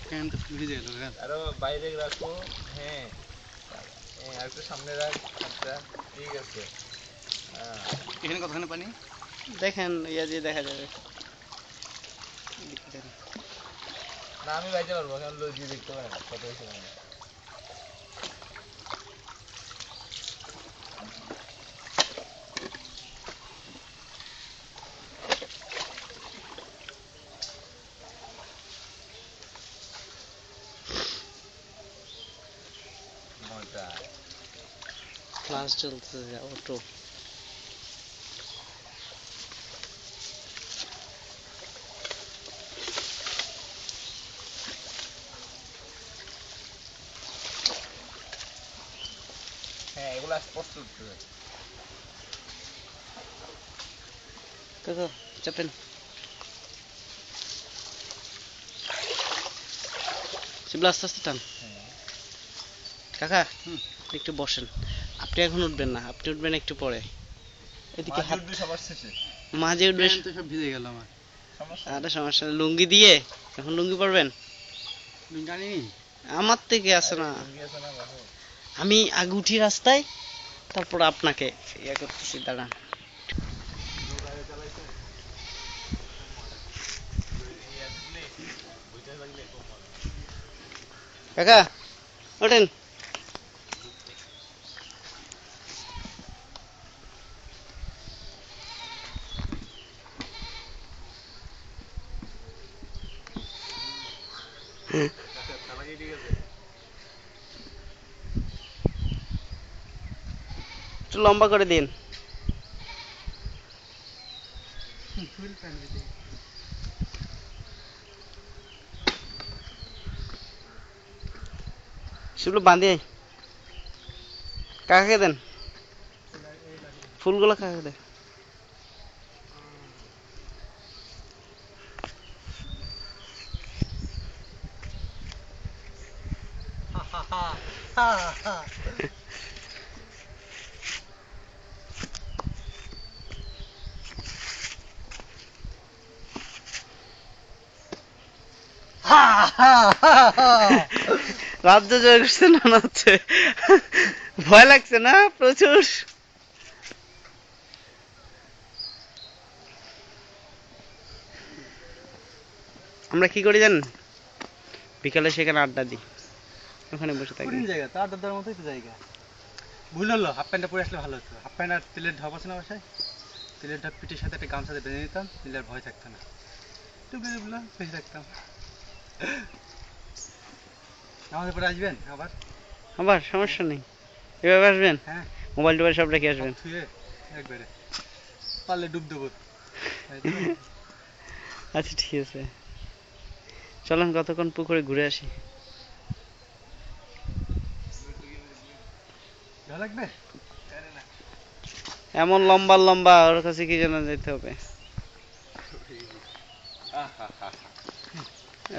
Fan তো ভিজে গেল কেন? আরো বাইরে রাখো। হ্যাঁ হ্যাঁ, আর একটু সামনে রাখ। আচ্ছা ঠিক আছে। হ্যাঁ এখানে কতখানি পানি? দেখেন ইয়া দিয়ে দেখা যাবে। না আমি বাইতে পারবো, এখন লোক দিয়ে দেখতে পারে না কত হয়েছে পানি। মজা। ক্লাস চলতেছে অটো। হ্যাঁ এগুলা স্পষ্ট উঠতেছে। কাকা চাপেন। শিবলা আস্তে আস্তে টান। হ্যাঁ কাকা একটু বসেন। আপনি এখন উঠবেন না, আপনি উঠবেন একটু পরে। এদিকে মাঝে হাত উঠবে সবার শেষে। মাঝে উঠবে। ফ্যান তো সব ভিজে গেল আমার। সমস্যা আরে সমস্যা নেই, লুঙ্গি দিয়ে এখন লুঙ্গি পরবেন। জানিনি। আমার থেকে আছে না, লুঙ্গি আছে না বাবু? আমি আগে উঠি রাস্তায়, তারপর আপনাকে ইয়া করতেছি, দাঁড়ান। লোক আগে চালাইছে খুব মজা। ইয়া থাকলে বইটা থাকলে খুব মজা। কাকা ওঠেন। কাকা চালাই ঠিক আছে। একটু লম্বা করে দিন। ফুল ফ্যান ভিজে গেছে। সেগুলো বাঁধে কাকাকে দেন, ফুলগুলো কাকাকে দেন। রাজ্য জয় করছে মনে হচ্ছে। ভয় লাগছে না প্রচুর? আমরা কি করি জানেন, বিকালে সেখানে আড্ডা দিই, ওখানে বসে থাকি। কঠিন জায়গা, তার দাদার মতোই তো জায়গা। ভুল হলো, হাফ প্যান্টটা পরে আসলে ভালো হতো। হাফ প্যান্ট আর তেলের ঢপ আছে না বাসায়, তেলের ঢপ পিঠের সাথে একটা গামছাতে বেঁধে নিতাম, নিলে আর ভয় থাকতো না। টুকরে বললাম বেঁচে থাকতাম। আমাদের পরে আসবেন আবার? আবার সমস্যা নেই, এভাবে আসবেন, হ্যাঁ, মোবাইল টোবাইল সব রেখে সব আসবেন। থুয়ে একবারে পারলে ডুব দেবো। তাই তো? আচ্ছা ঠিক আছে, চলেন কতক্ষণ পুকুরে ঘুরে আসি। ভালো লাগবে? এমন লম্বা লম্বা, ওর কাছে কি জন্য যেতে হবে? আহা হা হা।